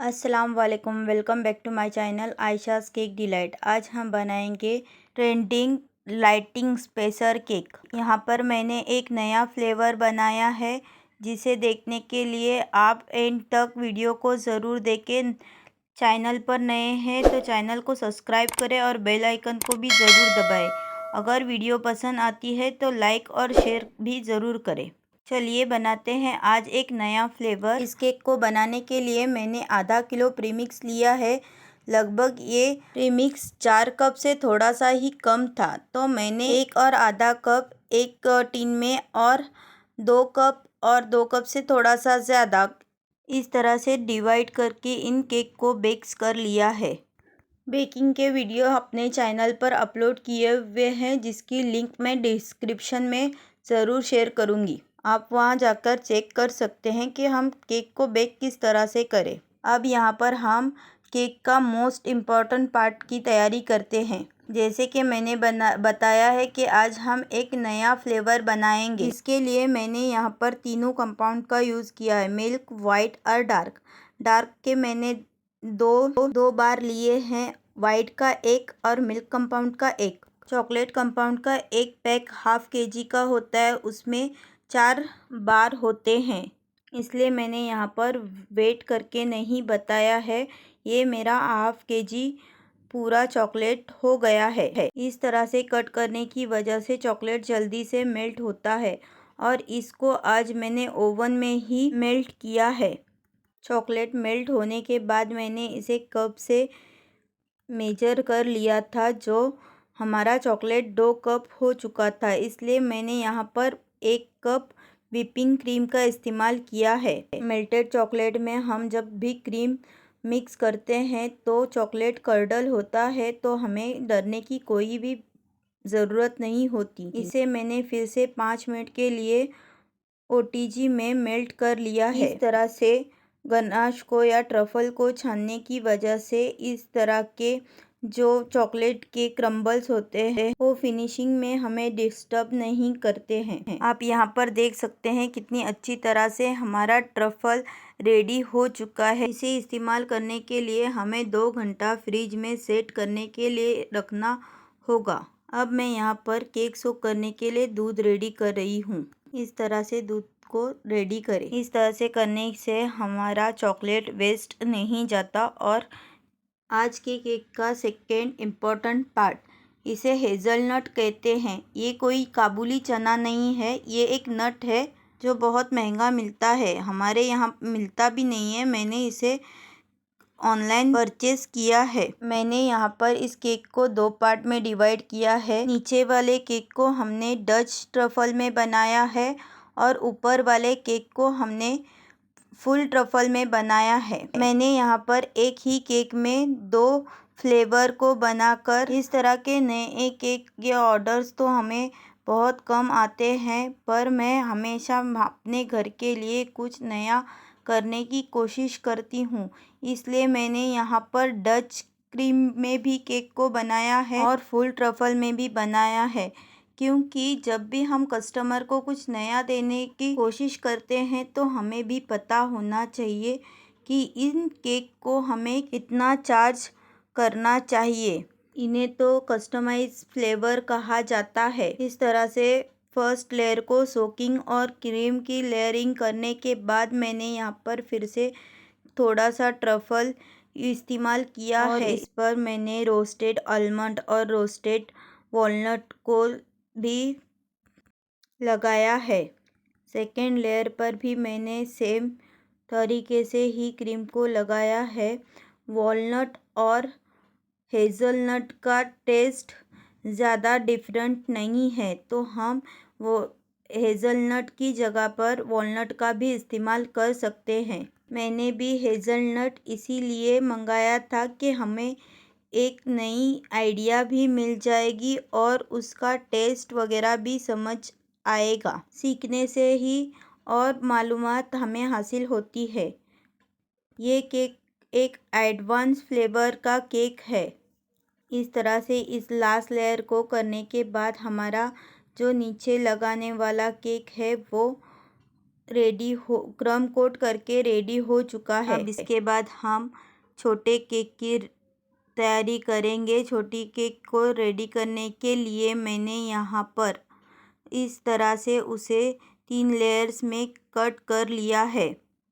अस्सलाम वालेकुम, welcome back to my channel Aisha's cake delight. आज हम बनाएंगे ट्रेंडिंग लाइटिंग स्पेसर केक। यहाँ पर मैंने एक नया फ्लेवर बनाया है, जिसे देखने के लिए आप एंड तक वीडियो को ज़रूर देखें। चैनल पर नए हैं तो चैनल को सब्सक्राइब करें और बेल आइकन को भी ज़रूर दबाएं। अगर वीडियो पसंद आती है तो लाइक और शेयर भी ज़रूर करें। चलिए बनाते हैं आज एक नया फ्लेवर। इस केक को बनाने के लिए मैंने आधा किलो प्रीमिक्स लिया है। लगभग ये प्रीमिक्स 4 कप से थोड़ा सा ही कम था, तो मैंने एक और आधा कप एक टिन में और 2 कप और 2 कप से थोड़ा सा ज़्यादा इस तरह से डिवाइड करके इन केक को बेक्स कर लिया है। बेकिंग के वीडियो अपने चैनल पर अपलोड किए हुए हैं, जिसकी लिंक मैं डिस्क्रिप्शन में ज़रूर शेयर करूँगी। आप वहां जाकर चेक कर सकते हैं कि हम केक को बेक किस तरह से करें। अब यहाँ पर हम केक का मोस्ट इम्पॉर्टेंट पार्ट की तैयारी करते हैं। जैसे कि मैंने बताया है कि आज हम एक नया फ्लेवर बनाएंगे। इसके लिए मैंने यहाँ पर तीनों कंपाउंड का यूज़ किया है, मिल्क, वाइट और डार्क। डार्क के मैंने दो बार लिए हैं, वाइट का एक और मिल्क कंपाउंड का एक। चॉकलेट कंपाउंड का एक पैक हाफ केजी का होता है, उसमें 4 बार होते हैं, इसलिए मैंने यहाँ पर वेट करके नहीं बताया है। ये मेरा हाफ केजी पूरा चॉकलेट हो गया है। इस तरह से कट करने की वजह से चॉकलेट जल्दी से मेल्ट होता है और इसको आज मैंने ओवन में ही मेल्ट किया है। चॉकलेट मेल्ट होने के बाद मैंने इसे कप से मेजर कर लिया था, जो हमारा चॉकलेट 2 कप हो चुका था, इसलिए मैंने यहाँ पर 1 कप व्हिपिंग क्रीम का इस्तेमाल किया है। मेल्टेड चॉकलेट में हम जब भी क्रीम मिक्स करते हैं तो चॉकलेट कर्डल होता है, तो हमें डरने की कोई भी ज़रूरत नहीं होती। इसे मैंने फिर से 5 मिनट के लिए ओटीजी में मेल्ट कर लिया है। इस तरह से गनाश को या ट्रफल को छानने की वजह से इस तरह के जो चॉकलेट के क्रम्बल्स होते हैं वो फिनिशिंग में हमें डिस्टर्ब नहीं करते हैं। आप यहाँ पर देख सकते हैं कितनी अच्छी तरह से हमारा ट्रफल रेडी हो चुका है। इसे इस्तेमाल करने के लिए हमें 2 घंटा फ्रिज में सेट करने के लिए रखना होगा। अब मैं यहाँ पर केक सोक करने के लिए दूध रेडी कर रही हूँ। इस तरह से दूध को रेडी करें। इस तरह से करने से हमारा चॉकलेट वेस्ट नहीं जाता। और आज के केक का सेकेंड इम्पोर्टेंट पार्ट, इसे हेज़लनट कहते हैं। ये कोई काबुली चना नहीं है, ये एक नट है जो बहुत महंगा मिलता है। हमारे यहाँ मिलता भी नहीं है, मैंने इसे ऑनलाइन परचेस किया है। मैंने यहाँ पर इस केक को 2 पार्ट में डिवाइड किया है। नीचे वाले केक को हमने डच ट्रफल में बनाया है और ऊपर वाले केक को हमने फुल ट्रफल में बनाया है। मैंने यहाँ पर एक ही केक में 2 फ्लेवर को बनाकर, इस तरह के नए केक के ऑर्डर्स तो हमें बहुत कम आते हैं, पर मैं हमेशा अपने घर के लिए कुछ नया करने की कोशिश करती हूँ। इसलिए मैंने यहाँ पर डच क्रीम में भी केक को बनाया है और फुल ट्रफल में भी बनाया है, क्योंकि जब भी हम कस्टमर को कुछ नया देने की कोशिश करते हैं तो हमें भी पता होना चाहिए कि इन केक को हमें कितना चार्ज करना चाहिए। इन्हें तो कस्टमाइज फ्लेवर कहा जाता है। इस तरह से फर्स्ट लेयर को सोकिंग और क्रीम की लेयरिंग करने के बाद मैंने यहाँ पर फिर से थोड़ा सा ट्रफल इस्तेमाल किया है। इस पर मैंने रोस्टेड आलमंड और रोस्टेड वॉलनट को भी लगाया है। सेकेंड लेयर पर भी मैंने सेम तरीके से ही क्रीम को लगाया है। वॉलनट और हेज़लनट का टेस्ट ज़्यादा डिफरेंट नहीं है, तो हम वो हेज़लनट की जगह पर वॉलनट का भी इस्तेमाल कर सकते हैं। मैंने भी हेज़लनट इसीलिए मंगाया था कि हमें एक नई आइडिया भी मिल जाएगी और उसका टेस्ट वगैरह भी समझ आएगा। सीखने से ही और मालूमात हमें हासिल होती है। ये केक एक एडवांस फ्लेवर का केक है। इस तरह से इस लास्ट लेयर को करने के बाद हमारा जो नीचे लगाने वाला केक है वो क्रम कोट करके रेडी हो चुका है। अब इसके बाद हम छोटे केक की तैयारी करेंगे। छोटी केक को रेडी करने के लिए मैंने यहाँ पर इस तरह से उसे 3 लेयर्स में कट कर लिया है।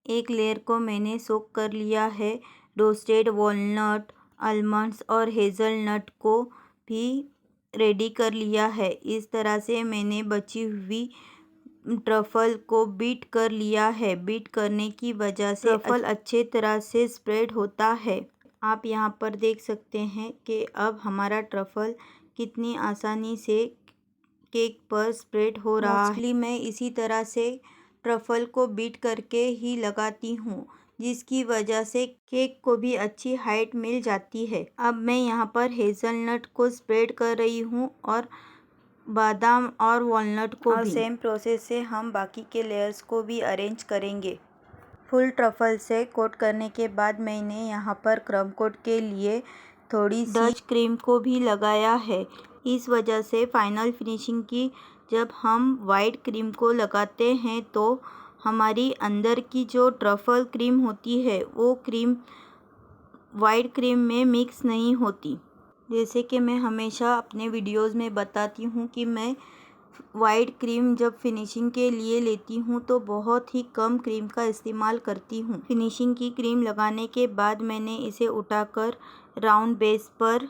एक लेयर को मैंने सोक कर लिया है। रोस्टेड वॉलनट, आलमंड्स और हेज़लनट को भी रेडी कर लिया है। इस तरह से मैंने बची हुई ट्रफल को बीट कर लिया है। बीट करने की वजह से ट्रफल अच्छे तरह से स्प्रेड होता है। आप यहाँ पर देख सकते हैं कि अब हमारा ट्रफल कितनी आसानी से केक पर स्प्रेड हो रहा है। मोस्टली मैं इसी तरह से ट्रफल को बीट करके ही लगाती हूँ, जिसकी वजह से केक को भी अच्छी हाइट मिल जाती है। अब मैं यहाँ पर हेज़लनट को स्प्रेड कर रही हूँ और बादाम और वॉलनट को भी। सेम प्रोसेस से हम बाकी के लेयर्स को भी अरेंज करेंगे। फुल ट्रफल से कोट करने के बाद मैंने यहाँ पर क्रम कोट के लिए थोड़ी सी डच क्रीम को भी लगाया है। इस वजह से फाइनल फिनिशिंग की जब हम वाइट क्रीम को लगाते हैं तो हमारी अंदर की जो ट्रफल क्रीम होती है वो क्रीम वाइट क्रीम में मिक्स नहीं होती। जैसे कि मैं हमेशा अपने वीडियोस में बताती हूँ कि मैं वाइट क्रीम जब फिनिशिंग के लिए लेती हूँ तो बहुत ही कम क्रीम का इस्तेमाल करती हूँ। फिनिशिंग की क्रीम लगाने के बाद मैंने इसे उठाकर राउंड बेस पर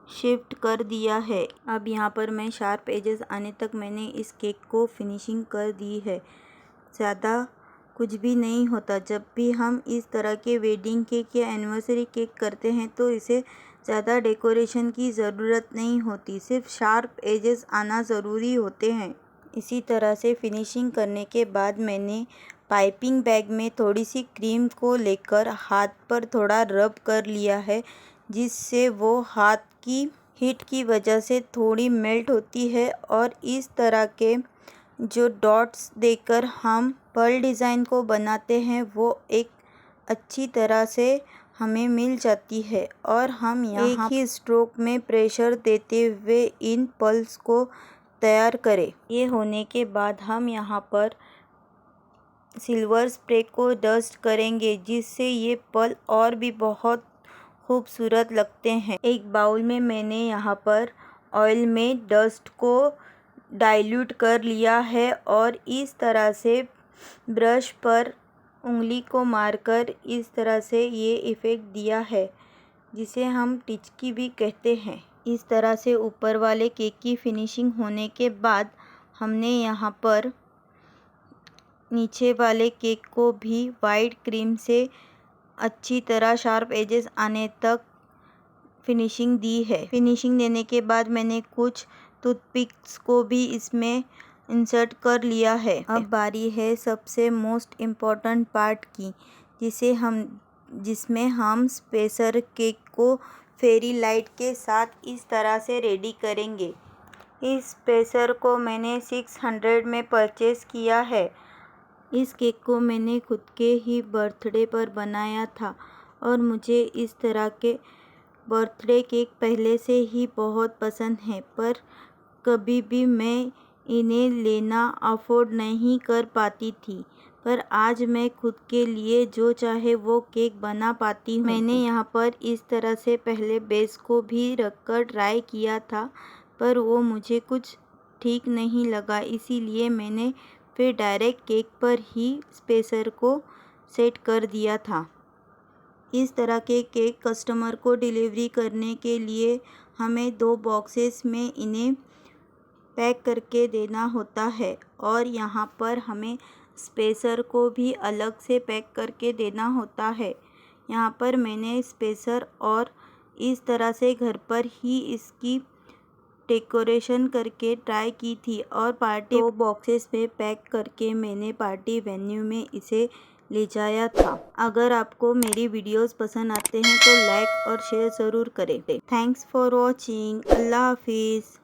शिफ्ट कर दिया है। अब यहाँ पर मैं शार्प एजेस आने तक मैंने इस केक को फिनिशिंग कर दी है। ज़्यादा कुछ भी नहीं होता। जब भी हम इस तरह के वेडिंग केक या एनिवर्सरी केक करते हैं तो इसे ज़्यादा डेकोरेशन की ज़रूरत नहीं होती, सिर्फ शार्प एजेस आना ज़रूरी होते हैं। इसी तरह से फिनिशिंग करने के बाद मैंने पाइपिंग बैग में थोड़ी सी क्रीम को लेकर हाथ पर थोड़ा रब कर लिया है, जिससे वो हाथ की हीट की वजह से थोड़ी मेल्ट होती है और इस तरह के जो डॉट्स देकर हम पर्ल डिज़ाइन को बनाते हैं वो एक अच्छी तरह से हमें मिल जाती है। और हम यहाँ एक ही स्ट्रोक में प्रेशर देते हुए इन पर्ल्स को तैयार करें। ये होने के बाद हम यहाँ पर सिल्वर स्प्रे को डस्ट करेंगे, जिससे ये पर्ल और भी बहुत खूबसूरत लगते हैं। एक बाउल में मैंने यहाँ पर ऑयल में डस्ट को डाइल्यूट कर लिया है और इस तरह से ब्रश पर उंगली को मारकर इस तरह से ये इफ़ेक्ट दिया है, जिसे हम टिचकी भी कहते हैं। इस तरह से ऊपर वाले केक की फिनिशिंग होने के बाद हमने यहाँ पर नीचे वाले केक को भी वाइट क्रीम से अच्छी तरह शार्प एजेस आने तक फिनिशिंग दी है। फिनिशिंग देने के बाद मैंने कुछ टूथपिक्स को भी इसमें इंसर्ट कर लिया है। अब बारी है सबसे मोस्ट इम्पॉर्टेंट पार्ट की, जिसमें हम स्पेसर केक को फेरी लाइट के साथ इस तरह से रेडी करेंगे। इस स्पेसर को मैंने 600 में परचेज़ किया है। इस केक को मैंने खुद के ही बर्थडे पर बनाया था और मुझे इस तरह के बर्थडे केक पहले से ही बहुत पसंद है, पर कभी भी मैं इन्हें लेना अफोर्ड नहीं कर पाती थी। पर आज मैं खुद के लिए जो चाहे वो केक बना पाती हूँ। मैंने यहाँ पर इस तरह से पहले बेस को भी रखकर ट्राई किया था, पर वो मुझे कुछ ठीक नहीं लगा, इसीलिए मैंने फिर डायरेक्ट केक पर ही स्पेसर को सेट कर दिया था। इस तरह के केक कस्टमर को डिलीवरी करने के लिए हमें 2 बॉक्सेस में इन्हें पैक करके देना होता है और यहाँ पर हमें स्पेसर को भी अलग से पैक करके देना होता है। यहाँ पर मैंने स्पेसर और इस तरह से घर पर ही इसकी डेकोरेशन करके ट्राई की थी और पार्टी 2 बॉक्सेस में पैक करके मैंने पार्टी वेन्यू में इसे ले जाया था। अगर आपको मेरी वीडियोस पसंद आते हैं तो लाइक और शेयर ज़रूर करें। Thanks for watching. अल्लाह हाफिज़।